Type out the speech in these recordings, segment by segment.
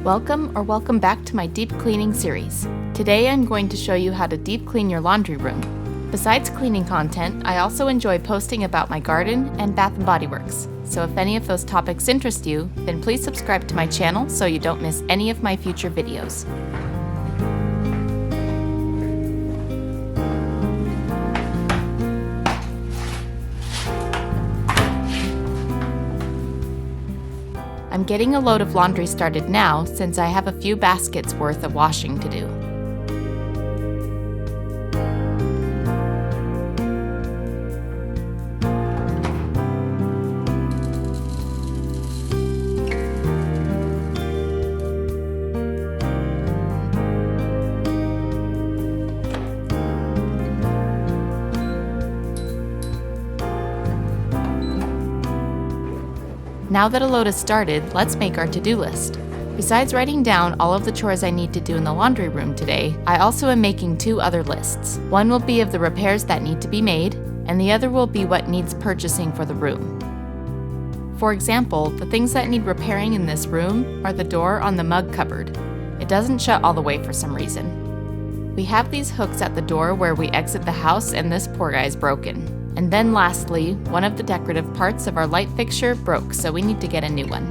Welcome back to my deep cleaning series. Today I'm going to show you how to deep clean your laundry room. Besides cleaning content, I also enjoy posting about my garden and Bath & Body Works. So if any of those topics interest you, then please subscribe to my channel so you don't miss any of my future videos. I'm getting a load of laundry started now since I have a few baskets worth of washing to do. Now that a load is started, let's make our to-do list. Besides writing down all of the chores I need to do in the laundry room today, I also am making two other lists. One will be of the repairs that need to be made, and the other will be what needs purchasing for the room. For example, the things that need repairing in this room are the door on the mug cupboard. It doesn't shut all the way for some reason. We have these hooks at the door where we exit the house, and this poor guy's broken. And then lastly, one of the decorative parts of our light fixture broke, so we need to get a new one.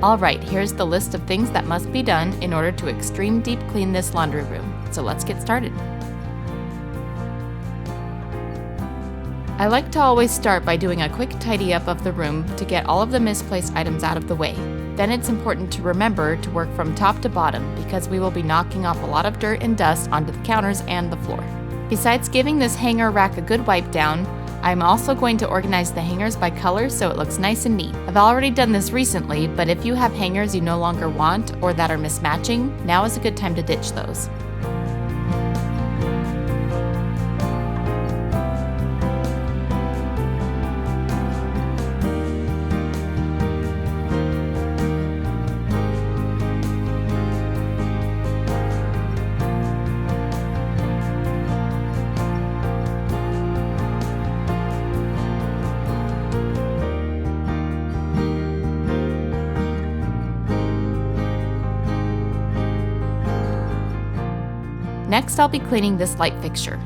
Alright, here's the list of things that must be done in order to extreme deep clean this laundry room. So let's get started. I like to always start by doing a quick tidy up of the room to get all of the misplaced items out of the way. Then it's important to remember to work from top to bottom because we will be knocking off a lot of dirt and dust onto the counters and the floor. Besides giving this hanger rack a good wipe down, I'm also going to organize the hangers by color so it looks nice and neat. I've already done this recently, but if you have hangers you no longer want or that are mismatching, now is a good time to ditch those. Next, I'll be cleaning this light fixture.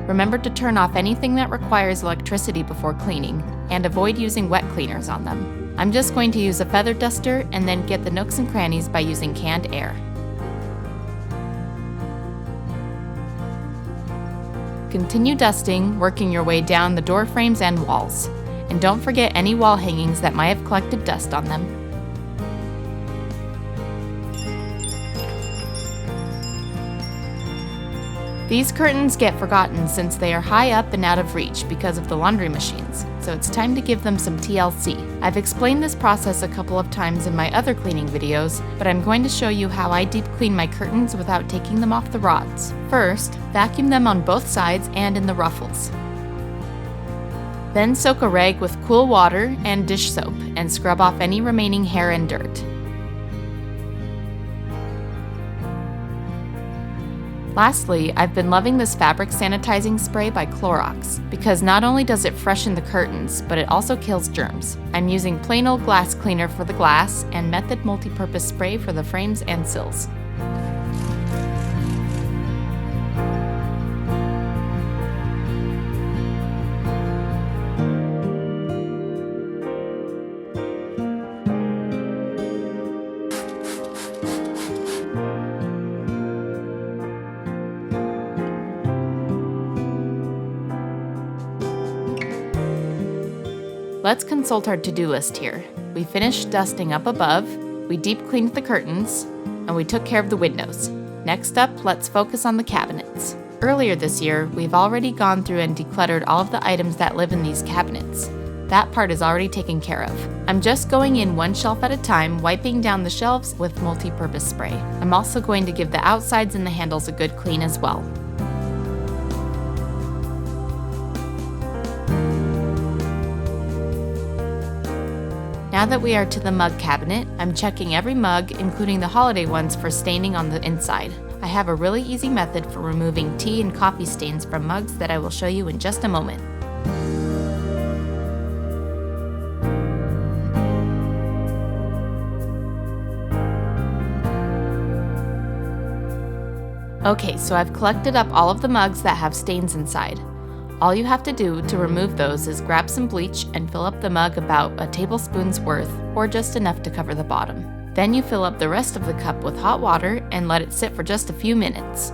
Remember to turn off anything that requires electricity before cleaning, and avoid using wet cleaners on them. I'm just going to use a feather duster and then get the nooks and crannies by using canned air. Continue dusting, working your way down the door frames and walls. And don't forget any wall hangings that might have collected dust on them. These curtains get forgotten since they are high up and out of reach because of the laundry machines, so it's time to give them some TLC. I've explained this process a couple of times in my other cleaning videos, but I'm going to show you how I deep clean my curtains without taking them off the rods. First, vacuum them on both sides and in the ruffles. Then soak a rag with cool water and dish soap and scrub off any remaining hair and dirt. Lastly, I've been loving this fabric sanitizing spray by Clorox because not only does it freshen the curtains, but it also kills germs. I'm using plain old glass cleaner for the glass and Method multi-purpose spray for the frames and sills. Let's consult our to-do list here. We finished dusting up above, we deep cleaned the curtains, and we took care of the windows. Next up, let's focus on the cabinets. Earlier this year, we've already gone through and decluttered all of the items that live in these cabinets. That part is already taken care of. I'm just going in one shelf at a time, wiping down the shelves with multi-purpose spray. I'm also going to give the outsides and the handles a good clean as well. Now that we are to the mug cabinet, I'm checking every mug, including the holiday ones, for staining on the inside. I have a really easy method for removing tea and coffee stains from mugs that I will show you in just a moment. Okay, so I've collected up all of the mugs that have stains inside. All you have to do to remove those is grab some bleach and fill up the mug about a tablespoon's worth, or just enough to cover the bottom. Then you fill up the rest of the cup with hot water and let it sit for just a few minutes.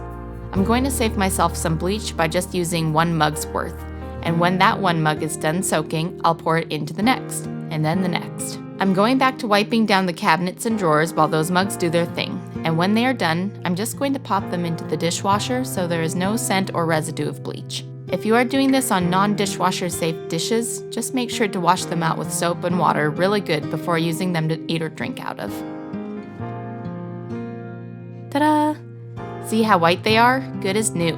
I'm going to save myself some bleach by just using 1 mug's worth, and when that 1 mug is done soaking, I'll pour it into the next, and then the next. I'm going back to wiping down the cabinets and drawers while those mugs do their thing, and when they are done, I'm just going to pop them into the dishwasher so there is no scent or residue of bleach. If you are doing this on non-dishwasher safe dishes, just make sure to wash them out with soap and water really good before using them to eat or drink out of. Ta-da! See how white they are? Good as new.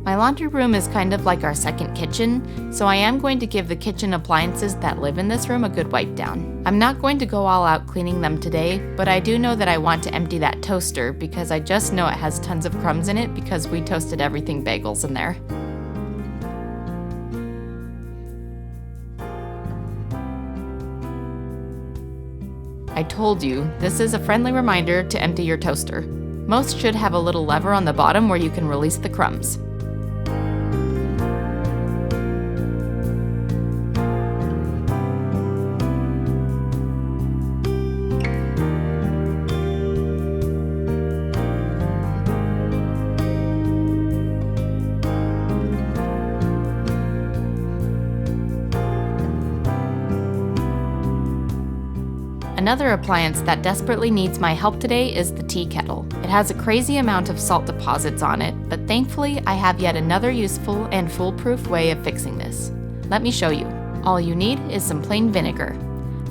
My laundry room is kind of like our second kitchen, so I am going to give the kitchen appliances that live in this room a good wipe down. I'm not going to go all out cleaning them today, but I do know that I want to empty that toaster because I just know it has tons of crumbs in it because we toasted everything bagels in there. I told you, this is a friendly reminder to empty your toaster. Most should have a little lever on the bottom where you can release the crumbs. Another appliance that desperately needs my help today is the tea kettle. It has a crazy amount of salt deposits on it, but thankfully I have yet another useful and foolproof way of fixing this. Let me show you. All you need is some plain vinegar.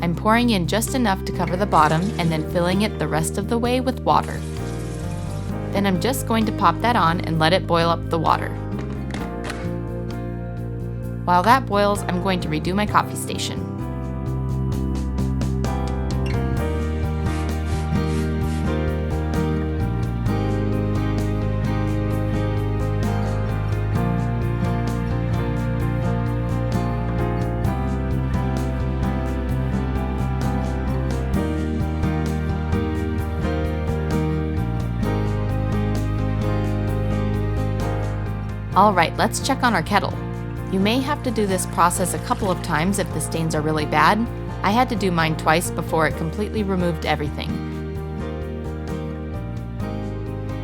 I'm pouring in just enough to cover the bottom and then filling it the rest of the way with water. Then I'm just going to pop that on and let it boil up the water. While that boils, I'm going to redo my coffee station. Alright, let's check on our kettle. You may have to do this process a couple of times if the stains are really bad. I had to do mine twice before it completely removed everything.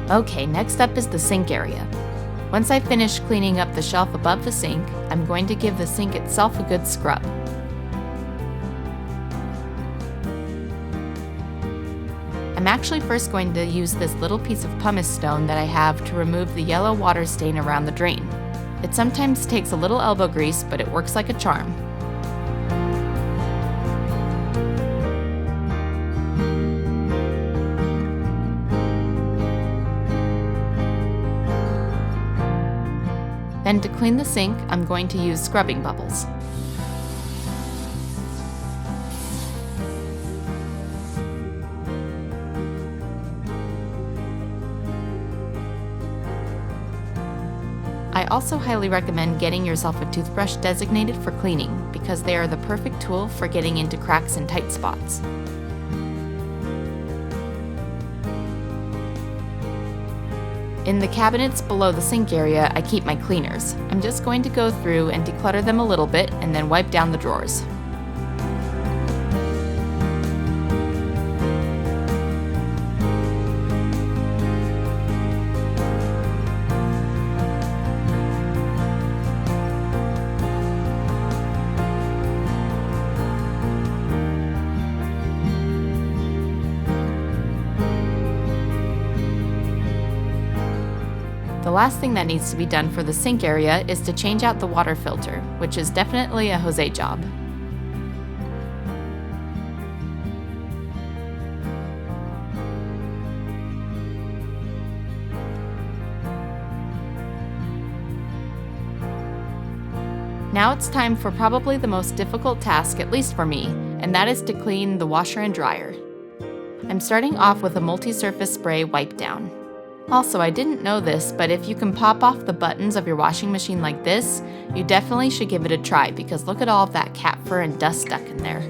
Okay, next up is the sink area. Once I finish cleaning up the shelf above the sink, I'm going to give the sink itself a good scrub. I'm actually first going to use this little piece of pumice stone that I have to remove the yellow water stain around the drain. It sometimes takes a little elbow grease, but it works like a charm. Then to clean the sink, I'm going to use scrubbing bubbles. I also highly recommend getting yourself a toothbrush designated for cleaning because they are the perfect tool for getting into cracks and tight spots. In the cabinets below the sink area, I keep my cleaners. I'm just going to go through and declutter them a little bit and then wipe down the drawers. The last thing that needs to be done for the sink area is to change out the water filter, which is definitely a Jose job. Now it's time for probably the most difficult task, at least for me, and that is to clean the washer and dryer. I'm starting off with a multi-surface spray wipe down. Also, I didn't know this, but if you can pop off the buttons of your washing machine like this, you definitely should give it a try because look at all of that cat fur and dust stuck in there.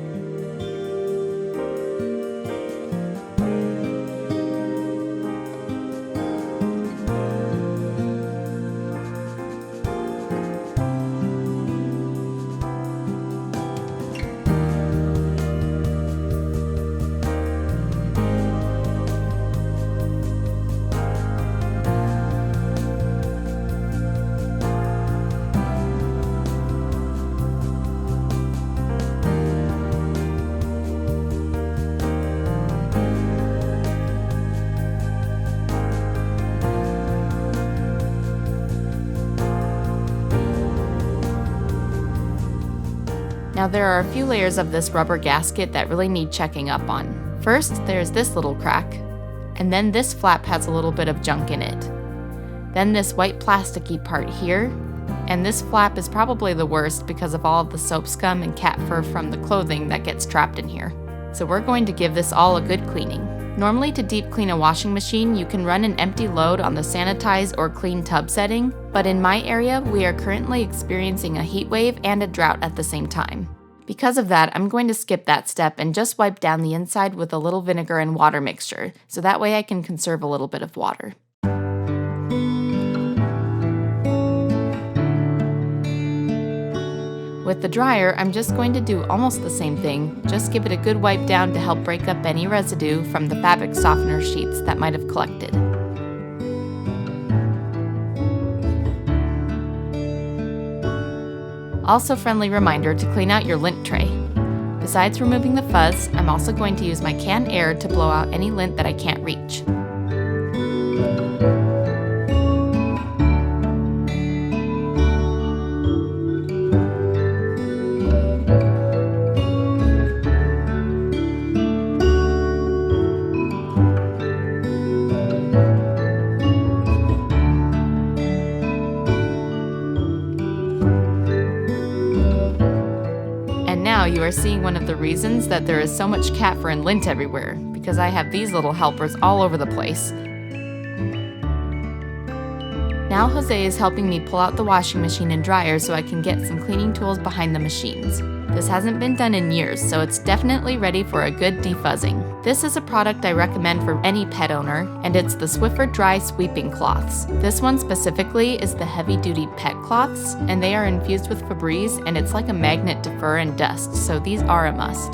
Now there are a few layers of this rubber gasket that really need checking up on. First, there's this little crack, and then this flap has a little bit of junk in it. Then this white plasticky part here, and this flap is probably the worst because of all of the soap scum and cat fur from the clothing that gets trapped in here. So we're going to give this all a good cleaning. Normally to deep clean a washing machine, you can run an empty load on the sanitize or clean tub setting, but in my area, we are currently experiencing a heat wave and a drought at the same time. Because of that, I'm going to skip that step and just wipe down the inside with a little vinegar and water mixture, so that way I can conserve a little bit of water. With the dryer, I'm just going to do almost the same thing, just give it a good wipe down to help break up any residue from the fabric softener sheets that might have collected. Also, friendly reminder to clean out your lint tray. Besides removing the fuzz, I'm also going to use my canned air to blow out any lint that I can't reach. Now you are seeing one of the reasons that there is so much cat fur and lint everywhere, because I have these little helpers all over the place. Now Jose is helping me pull out the washing machine and dryer so I can get some cleaning tools behind the machines. This hasn't been done in years, so it's definitely ready for a good defuzzing. This is a product I recommend for any pet owner, and it's the Swiffer Dry Sweeping Cloths. This one specifically is the heavy-duty pet cloths, and they are infused with Febreze, and it's like a magnet to fur and dust, so these are a must.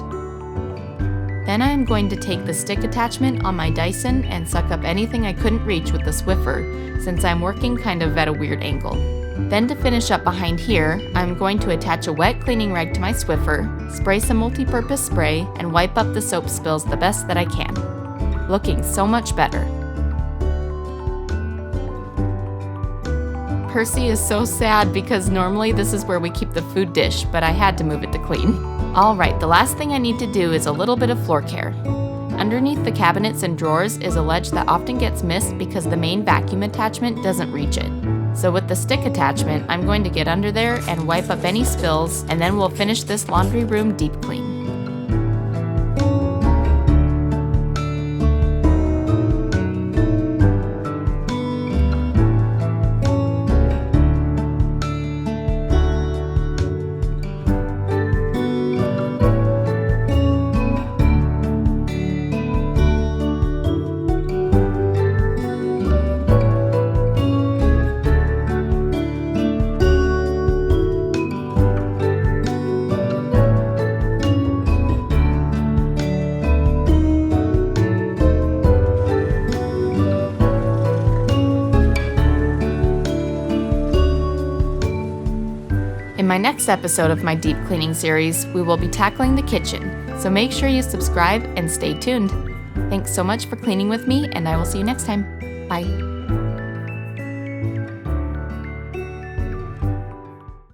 Then I am going to take the stick attachment on my Dyson and suck up anything I couldn't reach with the Swiffer, since I'm working kind of at a weird angle. Then to finish up behind here, I'm going to attach a wet cleaning rag to my Swiffer, spray some multi-purpose spray, and wipe up the soap spills the best that I can. Looking so much better. Percy is so sad because normally this is where we keep the food dish, but I had to move it to clean. Alright, the last thing I need to do is a little bit of floor care. Underneath the cabinets and drawers is a ledge that often gets missed because the main vacuum attachment doesn't reach it. So with the stick attachment, I'm going to get under there and wipe up any spills, and then we'll finish this laundry room deep clean. In my next episode of my deep cleaning series, we will be tackling the kitchen, so make sure you subscribe and stay tuned. Thanks so much for cleaning with me, and I will see you next time. Bye.